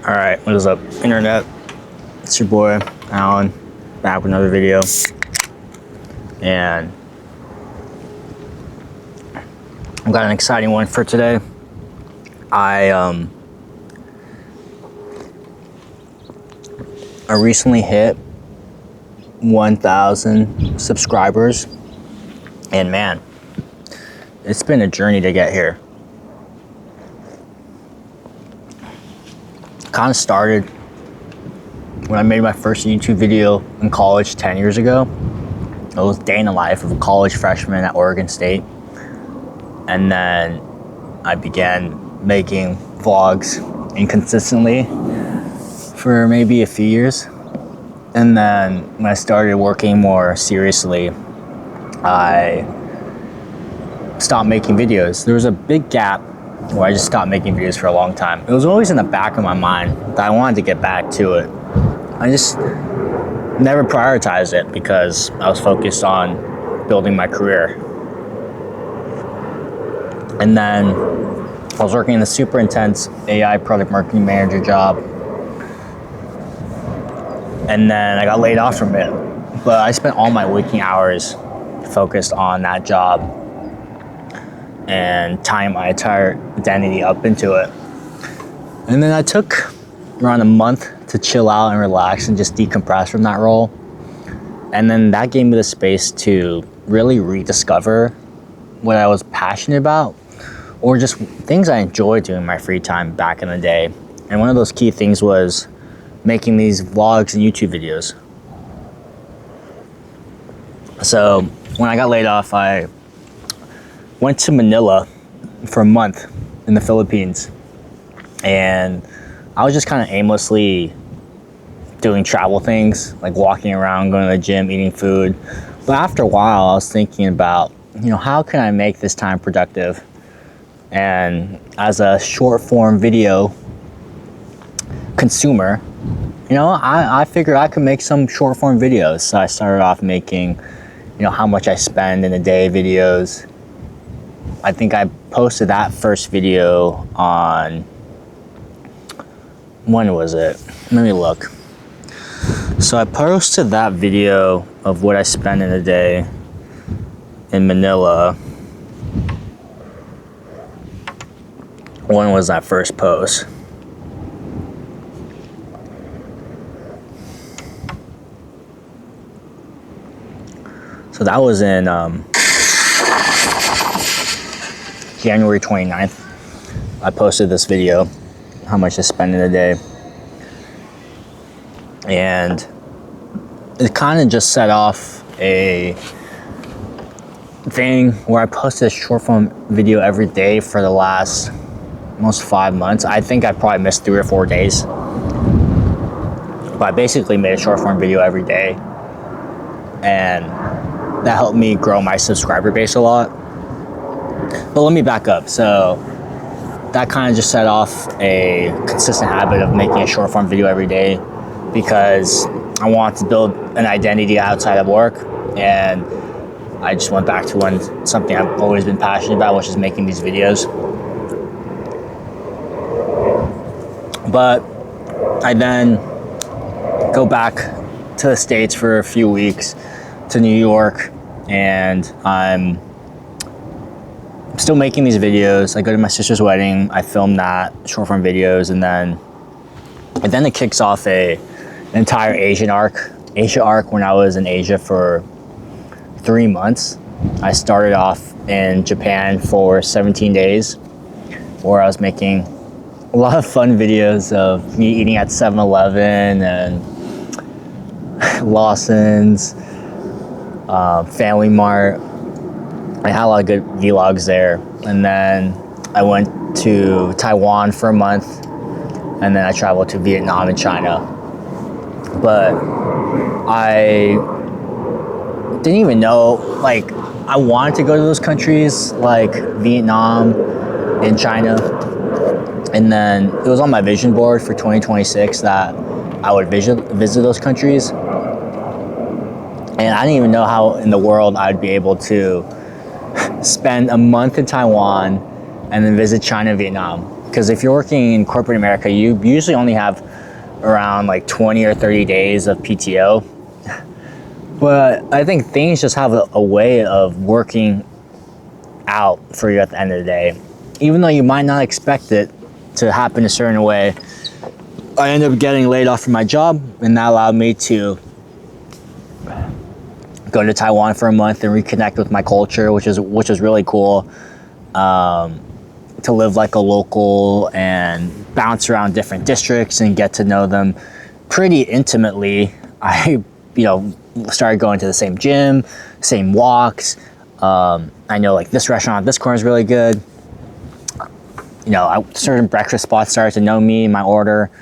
All right, what is up, internet? It's your boy, Alan, back with another video. And I've got an exciting one for today. I recently hit 1,000 subscribers, and man, it's been a journey to get here. Kind of started when I made my first YouTube video in college 10 years ago. It was day in the life of a college freshman at Oregon State. And then I began making vlogs inconsistently for maybe a few years. And then when I started working more seriously, I stopped making videos. There was a big gap where I just stopped making videos for a long time. It was always in the back of my mind that I wanted to get back to it. I just never prioritized it because I was focused on building my career. And then I was working in a super intense AI product marketing manager job. And then I got laid off from it. But I spent all my waking hours focused on that job and tying my entire identity up into it. And then I took around a month to chill out and relax and just decompress from that role. And then that gave me the space to really rediscover what I was passionate about, or just things I enjoyed doing in my free time back in the day. And one of those key things was making these vlogs and YouTube videos. So when I got laid off, I went to Manila for a month in the Philippines. And I was just kind of aimlessly doing travel things, like walking around, going to the gym, eating food. But after a while, I was thinking about, how can I make this time productive? And as a short form video consumer, I figured I could make some short form videos. So I started off making, how much I spend in a day videos. I think I posted that first video on, when was it? Let me look. So I posted that video of what I spend in a day in Manila. When was that first post? So that was in January 29th. I posted this video, how much I spend in a day. And it kind of just set off a thing where I posted a short form video every day for the last almost 5 months. I think I probably missed 3 or 4 days. But I basically made a short form video every day. And that helped me grow my subscriber base a lot. But let me back up. So that kind of just set off a consistent habit of making a short form video every day because I wanted to build an identity outside of work. And I just went back to something I've always been passionate about, which is making these videos. But I then go back to the States for a few weeks, to New York, and I'm still making these videos. I go to my sister's wedding, I film that, short form videos, and then it kicks off an entire Asia arc when I was in Asia for 3 months. I started off in Japan for 17 days, where I was making a lot of fun videos of me eating at 7-Eleven and Lawson's, Family Mart. I had a lot of good vlogs there. And then I went to Taiwan for a month, and then I traveled to Vietnam and China. But I didn't even know, I wanted to go to those countries, like Vietnam and China. And then it was on my vision board for 2026 that I would visit those countries. And I didn't even know how in the world I'd be able to spend a month in Taiwan and then visit China and Vietnam. Because if you're working in corporate America, you usually only have around like 20 or 30 days of PTO. But I think things just have a way of working out for you at the end of the day. Even though you might not expect it to happen a certain way, I ended up getting laid off from my job, and that allowed me to go to Taiwan for a month and reconnect with my culture, which is really cool. To live like a local and bounce around different districts and get to know them pretty intimately. I, started going to the same gym, same walks. I know like this restaurant, this corner is really good. Certain breakfast spots started to know me, my order.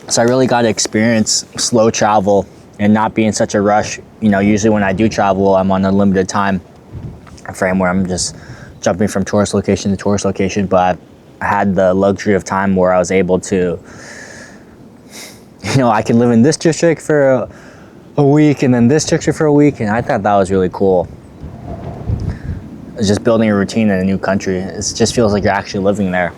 So I really got to experience slow travel and not be in such a rush. Usually when I do travel, I'm on a limited time frame where I'm just jumping from tourist location to tourist location, but I had the luxury of time where I was able to, I can live in this district for a week and then this district for a week, and I thought that was really cool. It's just building a routine in a new country. It just feels like you're actually living there.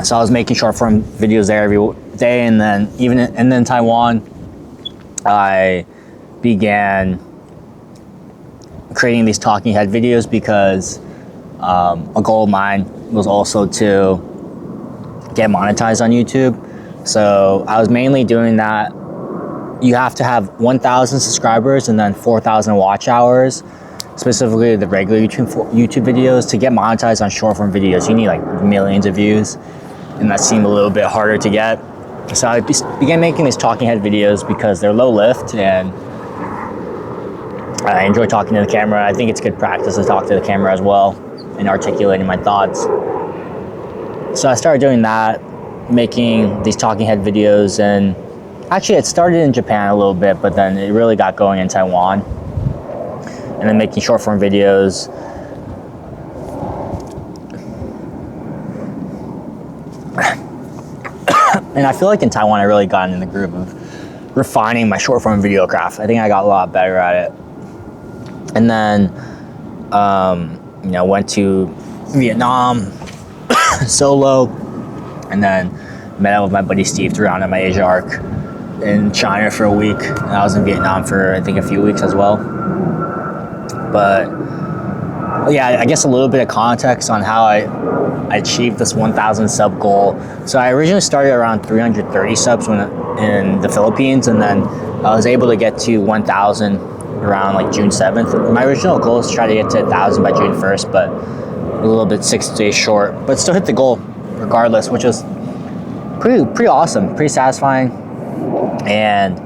So I was making short form videos there every day, and then in Taiwan, I began creating these talking head videos because a goal of mine was also to get monetized on YouTube. So I was mainly doing that. You have to have 1,000 subscribers and then 4,000 watch hours, specifically the regular YouTube videos. To get monetized on short form videos, you need like millions of views, and that seemed a little bit harder to get. So I began making these talking head videos because they're low lift, and I enjoy talking to the camera. I think it's good practice to talk to the camera as well and articulating my thoughts. So I started doing that, making these talking head videos, and actually it started in Japan a little bit, but then it really got going in Taiwan. And then making short form videos. And I feel like in Taiwan, I really got in the groove of refining my short form video craft. I think I got a lot better at it. And then, went to Vietnam solo, and then met up with my buddy Steve through on my Asia arc in China for a week. And I was in Vietnam for, I think, a few weeks as well. But yeah, I guess a little bit of context on how I achieved this 1,000 sub goal. So I originally started around 330 subs in the Philippines, and then I was able to get to 1,000 around like June 7th. My original goal is to try to get to 1,000 by June 1st, but a little bit 6 days short, but still hit the goal regardless, which was pretty awesome, pretty satisfying. And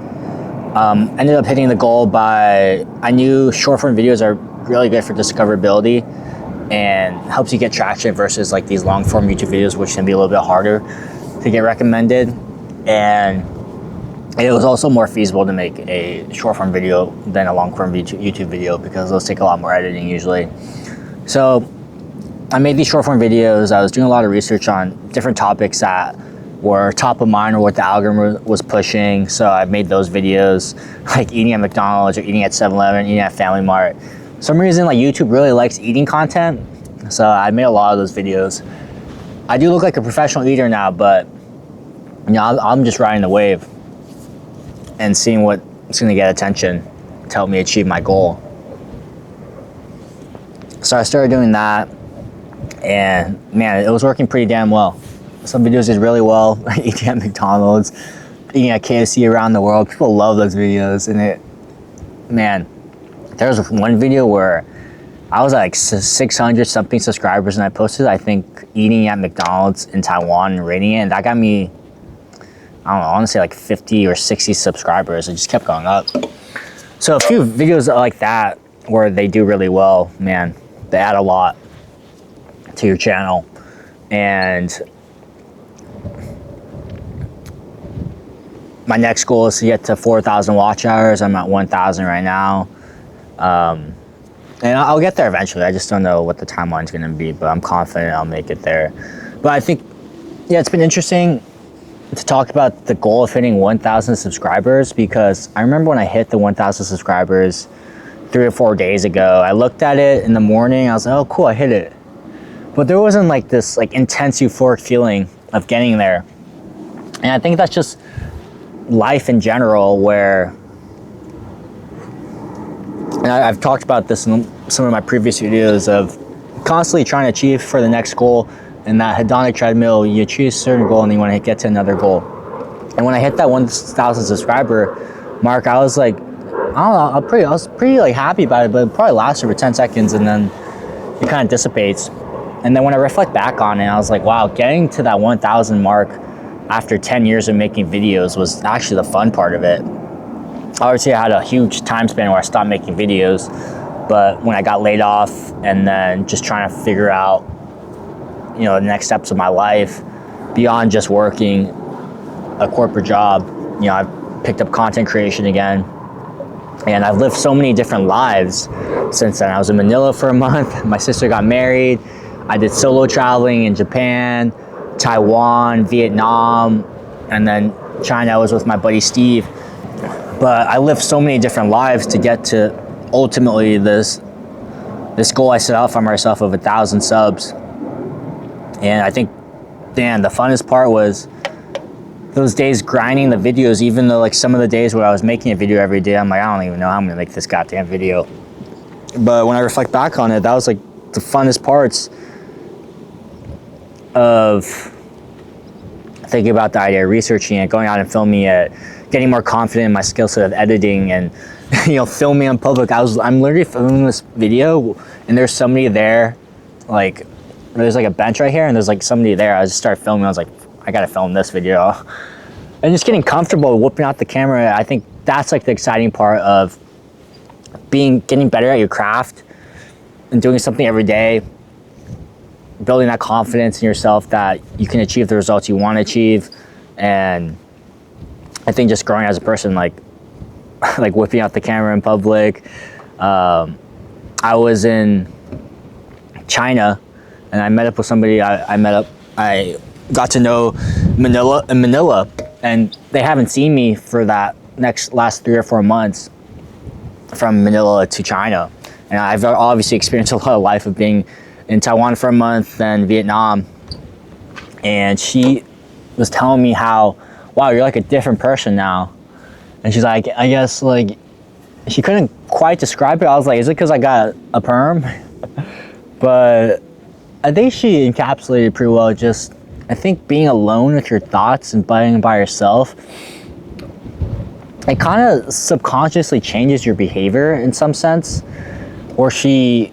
ended up hitting the goal I knew short form videos are really good for discoverability and helps you get traction versus like these long form YouTube videos, which can be a little bit harder to get recommended. And it was also more feasible to make a short form video than a long form YouTube video because those take a lot more editing usually. So I made these short form videos. I was doing a lot of research on different topics that were top of mind or what the algorithm was pushing. So I made those videos, like eating at McDonald's or eating at 7-Eleven, eating at Family Mart. For some reason, like YouTube really likes eating content. So I made a lot of those videos. I do look like a professional eater now, but I'm just riding the wave and seeing what's gonna get attention to help me achieve my goal. So I started doing that, and man, it was working pretty damn well. Some videos did really well, eating at McDonald's, eating at KFC around the world. People love those videos, and there was one video where I was like 600 something subscribers, and I posted, I think, eating at McDonald's in Taiwan and rating it, and that got me, I don't know, I want to say like 50 or 60 subscribers. It just kept going up. So a few videos like that where they do really well, man, they add a lot to your channel. And my next goal is to get to 4,000 watch hours. I'm at 1,000 right now. And I'll get there eventually. I just don't know what the timeline's gonna be, but I'm confident I'll make it there. But I think, yeah, it's been interesting to talk about the goal of hitting 1,000 subscribers, because I remember when I hit the 1,000 subscribers 3 or 4 days ago. I looked at it in the morning. I was like, oh, cool, I hit it. But there wasn't like this like intense euphoric feeling of getting there. And I think that's just life in general, where, and I've talked about this in some of my previous videos, of constantly trying to achieve for the next goal. And that hedonic treadmill, you achieve a certain goal and you want to get to another goal. And when I hit that 1,000 subscriber mark, I was like, I don't know, I was pretty like happy about it, but it probably lasted for 10 seconds and then it kind of dissipates. And then when I reflect back on it, I was like, wow, getting to that 1,000 mark after 10 years of making videos was actually the fun part of it. Obviously, I had a huge time span where I stopped making videos, but when I got laid off and then just trying to figure out, you know, the next steps of my life beyond just working a corporate job, you know, I've picked up content creation again. And I've lived so many different lives since then. I was in Manila for a month. My sister got married. I did solo traveling in Japan, Taiwan, Vietnam, and then China. I was with my buddy Steve. But I lived so many different lives to get to ultimately this goal I set out for myself of 1,000 subs. And I think, Dan, the funnest part was those days grinding the videos, even though like some of the days where I was making a video every day, I'm like, I don't even know how I'm gonna make this goddamn video. But when I reflect back on it, that was like the funnest parts of thinking about the idea, researching it, going out and filming it, getting more confident in my skill set of editing and, you know, filming in public. I'm literally filming this video and there's somebody there, like there's like a bench right here and there's like somebody there. I just started filming. I was like, I gotta film this video. And just getting comfortable whipping out the camera. I think that's like the exciting part of getting better at your craft and doing something every day, building that confidence in yourself that you can achieve the results you want to achieve. And I think just growing as a person, like whipping out the camera in public. I was in China and I met up with somebody. I got to know Manila, and they haven't seen me for that last 3 or 4 months from Manila to China. And I've obviously experienced a lot of life of being in Taiwan for a month, then Vietnam. And she was telling me how, wow, you're like a different person now. And she's like, I guess like, she couldn't quite describe it. I was like, is it because I got a perm? But I think she encapsulated pretty well. Just, I think being alone with your thoughts and being by yourself, it kind of subconsciously changes your behavior in some sense. Or she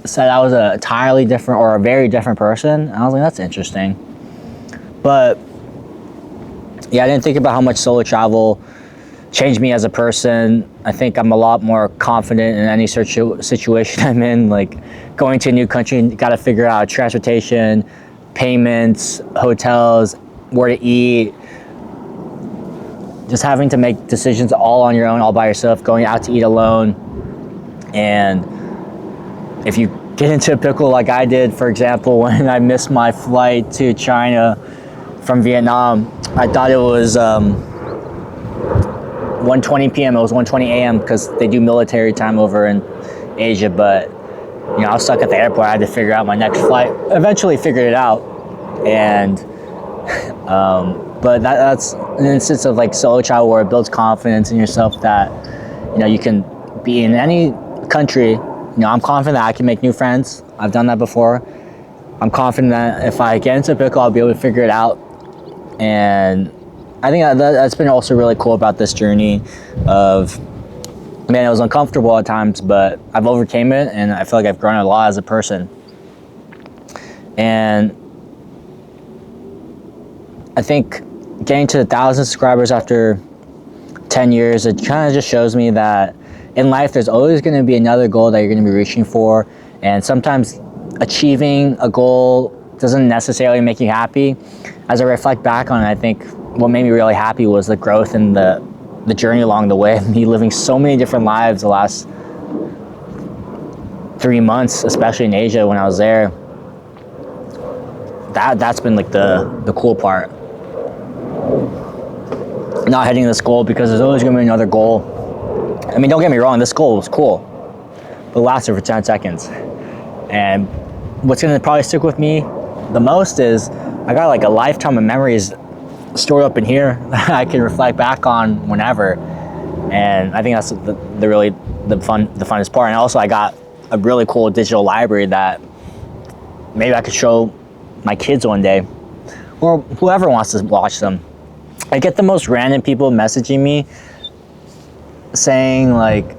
said I was a entirely different or a very different person. And I was like, that's interesting. But yeah, I didn't think about how much solo travel changed me as a person. I think I'm a lot more confident in any situation I'm in, like going to a new country, got to figure out transportation, payments, hotels, where to eat, just having to make decisions all on your own, all by yourself, going out to eat alone. And if you get into a pickle like I did, for example, when I missed my flight to China from Vietnam, I thought it was 1:20 p.m. It was 1:20 a.m. because they do military time over in Asia. But you know, I was stuck at the airport. I had to figure out my next flight. Eventually figured it out. And but that's an instance of like solo travel where it builds confidence in yourself that, you know, you can be in any country. You know, I'm confident that I can make new friends. I've done that before. I'm confident that if I get into a pickle, I'll be able to figure it out. And I think that's been also really cool about this journey of, man, it was uncomfortable at times, but I've overcame it and I feel like I've grown a lot as a person. And I think getting to 1,000 subscribers after 10 years, it kind of just shows me that in life, there's always going to be another goal that you're going to be reaching for. And sometimes achieving a goal doesn't necessarily make you happy. As I reflect back on it, I think what made me really happy was the growth and the journey along the way. Me living so many different lives the last 3 months, especially in Asia when I was there. That's been like the cool part. Not hitting this goal because there's always going to be another goal. I mean, don't get me wrong, this goal was cool, but it lasted for 10 seconds. And what's gonna probably stick with me the most is I got like a lifetime of memories stored up in here that I can reflect back on whenever. And I think that's the really the funnest part. And also I got a really cool digital library that maybe I could show my kids one day, or whoever wants to watch them. I get the most random people messaging me saying like,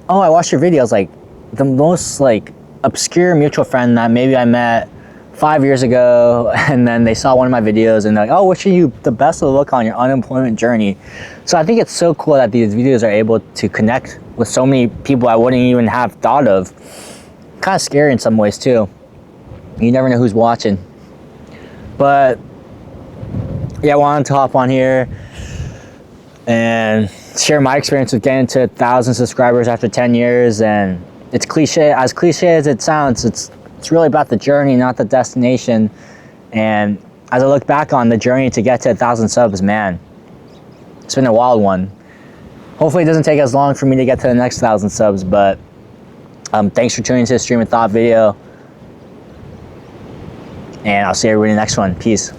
oh, I watched your videos. Like the most like obscure mutual friend that maybe I met 5 years ago, and then they saw one of my videos and they're like, oh, wishing you the best of luck on your unemployment journey. So I think it's so cool that these videos are able to connect with so many people I wouldn't even have thought of. Kind of scary in some ways too. You never know who's watching. But yeah, I wanted to hop on here and share my experience with getting to 1,000 subscribers after 10 years. And it's cliche as it sounds, it's really about the journey, not the destination. And as I look back on the journey to get to 1,000 subs, man, it's been a wild one. Hopefully it doesn't take as long for me to get to the next 1,000 subs, but thanks for tuning into the Stream of Thought video. And I'll see everybody in the next one. Peace.